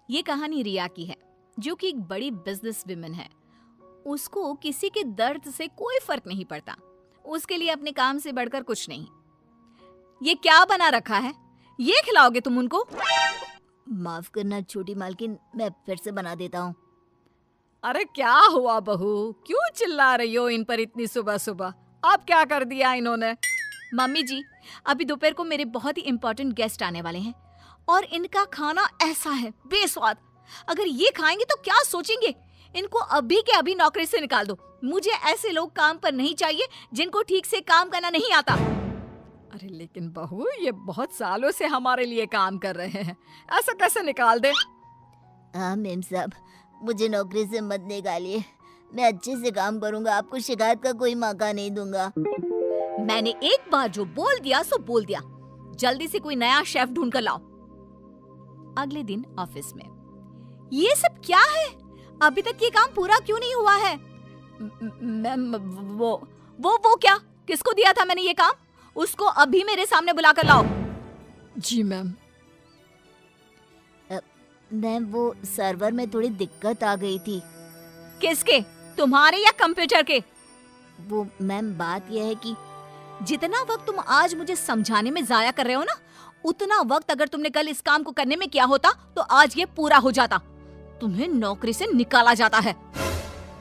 ये कहानी रिया की है, जो कि एक बड़ी बिजनेस विमेन है। उसको किसी के दर्द से कोई फर्क नहीं पड़ता। उसके लिए अपने काम से बढ़कर कुछ नहीं। ये क्या बना रखा है? ये खिलाओगे तुम उनको? माफ करना छोटी मालकिन, मैं फिर से बना देता हूँ। अरे क्या हुआ बहू, क्यों चिल्ला रही हो इन पर इतनी सुबह सुबह? अब क्या कर दिया इन्होंने? मम्मी जी, अभी दोपहर को मेरे बहुत ही इंपॉर्टेंट गेस्ट आने वाले हैं और इनका खाना ऐसा है बेस्वाद। अगर ये खाएंगे तो क्या सोचेंगे? इनको अभी के अभी नौकरी से निकाल दो। मुझे ऐसे लोग काम पर नहीं चाहिए जिनको ठीक से काम करना नहीं आता। अरे लेकिन बहू, ये बहुत सालों से हमारे लिए काम कर रहे हैं, ऐसा कैसे निकाल दे? हाँ मेम साहब, मुझे नौकरी से मत निकालिए। मैं अच्छे से काम करूंगा, आपको शिकायत का कोई मौका नहीं दूंगा। मैंने एक बार जो बोल दिया सो बोल दिया। जल्दी से कोई नया शेफ ढूंढ कर लाओ। अगले दिन ऑफिस में, ये सब क्या है? अभी तक ये काम पूरा क्यों नहीं हुआ है? मैम, वो क्या? किसको दिया था मैंने ये काम? उसको अभी मेरे सामने बुला कर लाओ। जी मैम। मैम, वो सर्वर में थोड़ी दिक्कत आ गई थी। किसके? तुम्हारे या कंप्यूटर के? वो मैम, बात यह है कि जितना वक्त तुम आज मुझे समझाने में जाया कर रहे हो ना, उतना वक्त अगर तुमने कल इस काम को करने में किया होता तो आज ये पूरा हो जाता। तुम्हें नौकरी से निकाला जाता है।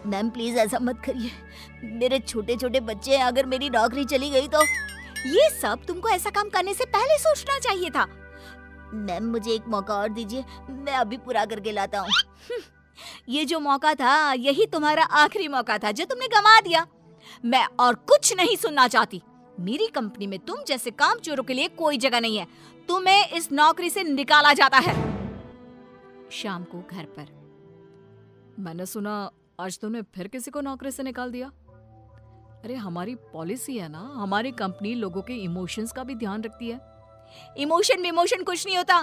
मैम प्लीज ऐसा मत करिए, मेरे छोटे छोटे बच्चे हैं, अगर मेरी नौकरी चली गई तो। ये सब तुमको ऐसा काम करने से पहले सोचना चाहिए था। मैम मुझे एक मौका और दीजिए, मैं अभी पूरा करके लाता हूँ। ये जो मौका था, यही तुम्हारा आखिरी मौका था जो तुमने गंवा दिया। मैं और कुछ नहीं सुनना चाहती। मेरी कंपनी में तुम जैसे कामचोरों के लिए कोई जगह नहीं है। तुम्हें इस नौकरी से निकाला जाता है। शाम को घर पर, मैंने सुना आज तुमने फिर किसी को नौकरी से निकाल दिया। अरे हमारी पॉलिसी है ना, हमारी कंपनी लोगों के इमोशंस का भी ध्यान रखती है। इमोशन कुछ नहीं होता।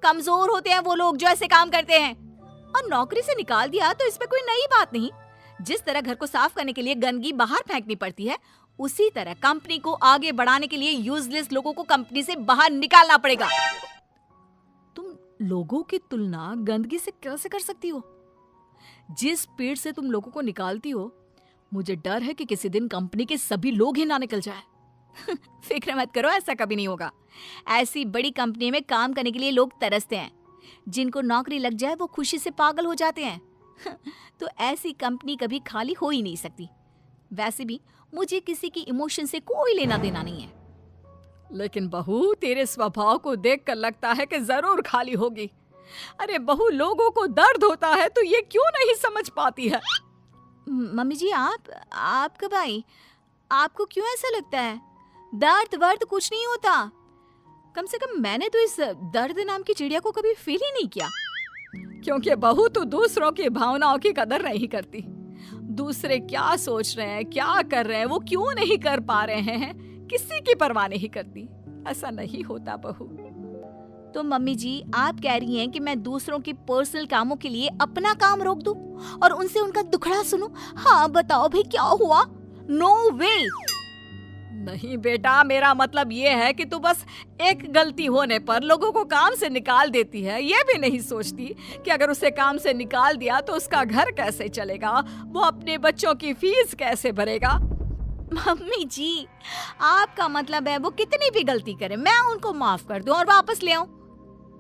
कमजोर होते हैं वो लोग जो ऐसे काम करते हैं। और नौकरी से निकाल दिया तो इसमें कोई नई बात नहीं। जिस तरह घर को साफ करने के लिए गंदगी बाहर फेंकनी पड़ती है, उसी तरह कंपनी को आगे बढ़ाने के लिए यूजलेस लोगों को कंपनी से बाहर निकालना पड़ेगा। तुम लोगों की तुलना गंदगी से कैसे कर सकती हो? जिस स्पीड से तुम लोगों को निकालती हो, मुझे डर है कि किसी दिन कंपनी के सभी लोग ही ना निकल जाए। फिक्र मत करो, ऐसा कभी नहीं होगा। ऐसी बड़ी कंपनी में काम करने के लिए लोग तरसते हैं। जिनको नौकरी लग जाए वो खुशी से पागल हो जाते हैं। तो ऐसी कंपनी कभी खाली हो ही नहीं सकती। वैसे भी मुझे किसी की इमोशन से कोई लेना देना नहीं है। लेकिन बहू, तेरे स्वभाव को देखकर लगता है कि जरूर खाली होगी। अरे बहू, लोगों को दर्द होता है तो ये क्यों नहीं समझ पाती है? मम्मी जी, आप कब आई? आपको क्यों ऐसा लगता है? दर्द वर्द कुछ नहीं होता। कम से कम मैंने तो इस दर्द नाम की चिड़िया को कभी फील ही नहीं किया। क्योंकि बहू तो दूसरों की भावनाओं की कदर नहीं करती। दूसरे क्या सोच रहे हैं, क्या कर रहे हैं, वो क्यों नहीं कर पा रहे हैं, किसी की परवाह नहीं करती। ऐसा नहीं होता बहू। तो मम्मी जी, आप कह रही हैं कि मैं दूसरों की पर्सनल कामों के लिए अपना काम रोक दूं और उनसे उनका दुखड़ा सुनूं? हाँ बताओ भाई, क्या हुआ? नो वे। नहीं बेटा, मेरा मतलब ये है कि तू बस एक गलती होने पर लोगों को काम से निकाल देती है। ये भी नहीं सोचती कि अगर उसे काम से निकाल दिया तो उसका घर कैसे चलेगा, वो अपने बच्चों की फीस कैसे भरेगा। मम्मी जी, आपका मतलब है वो कितनी भी गलती करे मैं उनको माफ कर दूं और वापस ले आऊं?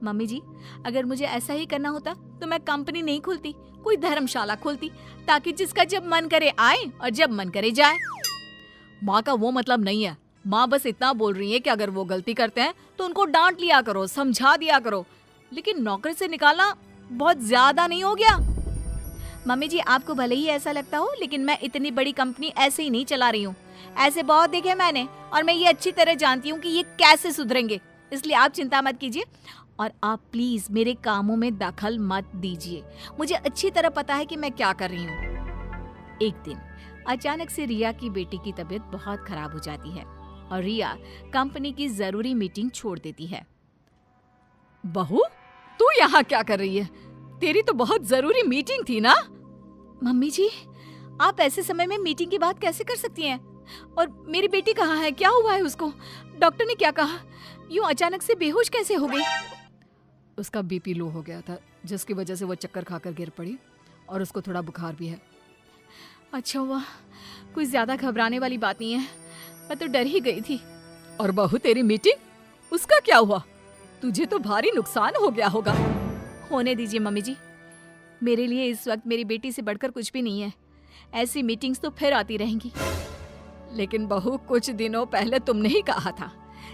मम्मी जी, अगर मुझे ऐसा ही करना होता तो मैं कंपनी नहीं खोलती, कोई धर्मशाला खोलती, ताकि जिसका जब मन करे आए और जब मन करे जाए। माँ का वो मतलब नहीं है। माँ बस इतना बोल रही है कि अगर वो गलती करते हैं तो उनको डांट लिया करो, समझा दिया करो। लेकिन नौकरी से निकालना बहुत ज्यादा नहीं हो गया? मम्मी जी, आपको भले ही ऐसा लगता हो, लेकिन मैं इतनी बड़ी कंपनी ऐसे ही नहीं चला रही हूँ। ऐसे बहुत देखे मैंने और मैं ये अच्छी तरह जानती हूँ कि ये कैसे सुधरेंगे। इसलिए आप चिंता मत कीजिए और आप प्लीज मेरे कामों में दखल मत दीजिए। मुझे अच्छी तरह पता है कि मैं क्या कर रही हूँ। एक दिन अचानक से रिया की बेटी की तबीयत बहुत खराब हो जाती है और रिया कंपनी की जरूरी मीटिंग छोड़ देती है। बहू, तू यहाँ क्या कर रही है? तेरी तो बहुत जरूरी मीटिंग थी ना? मम्मी जी, आप ऐसे समय में मीटिंग की बात कैसे कर सकती हैं? और मेरी बेटी कहाँ है? क्या हुआ है उसको? डॉक्टर ने क्या कहा? यूं अचानक से बेहोश कैसे हो गई? उसका बीपी लो हो गया था, जिसकी वजह से वो चक्कर खाकर गिर पड़ी और उसको थोड़ा बुखार भी है। अच्छा हुआ, कोई ज्यादा घबराने वाली बात नहीं है, मैं तो डर ही गई थी। और बहू तेरी मीटिंग, उसका क्या हुआ? तुझे तो भारी नुकसान हो गया होगा। होने दीजिए मम्मी जी, मेरे लिए इस वक्त मेरी बेटी से बढ़कर कुछ भी नहीं है। ऐसी मीटिंग्स तो फिर आती रहेंगी। लेकिन बहू, कुछ दिनों पहले तुमने ही कहा था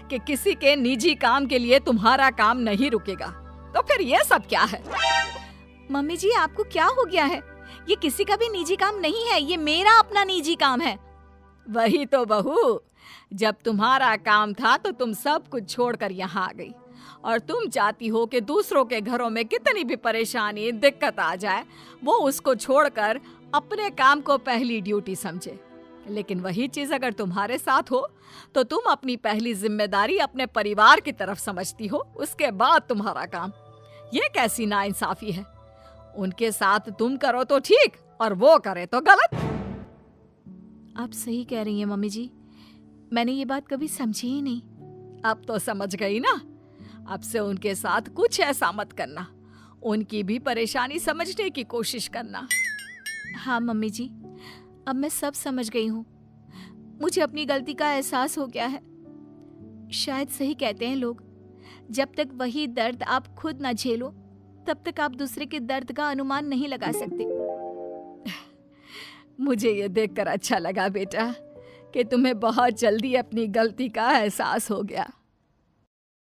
कि किसी के निजी काम के लिए तुम्हारा काम नहीं रुकेगा, तो फिर ये सब क्या है? मम्मी जी, आपको क्या हो गया है? ये किसी का भी निजी काम नहीं है, ये मेरा अपना निजी काम है। वही तो बहू, जब तुम्हारा काम था तो तुम सब कुछ छोड़कर यहाँ आ गई, और तुम चाहती हो कि दूसरों के घरों में कितनी भी परेशानी दिक्कत आ जाए, वो उसको छोड़कर अपने काम को पहली ड्यूटी समझे। लेकिन वही चीज अगर तुम्हारे साथ हो तो तुम अपनी पहली जिम्मेदारी अपने परिवार की तरफ समझती हो, उसके बाद तुम्हारा काम। ये कैसी नाइंसाफी है? उनके साथ तुम करो तो ठीक और वो करे तो गलत। आप सही कह रही हैं मम्मी जी, मैंने ये बात कभी समझी ही नहीं। अब तो समझ गई ना? अब से उनके साथ कुछ ऐसा मत करना, उनकी भी परेशानी समझने की कोशिश करना। हाँ मम्मी जी, अब मैं सब समझ गई हूँ। मुझे अपनी गलती का एहसास हो गया है। शायद सही कहते हैं लोग, जब तक वही दर्द आप खुद ना झेलो तब तक आप दूसरे के दर्द का अनुमान नहीं लगा सकते। मुझे ये देखकर अच्छा लगा बेटा कि तुम्हें बहुत जल्दी अपनी गलती का एहसास हो गया।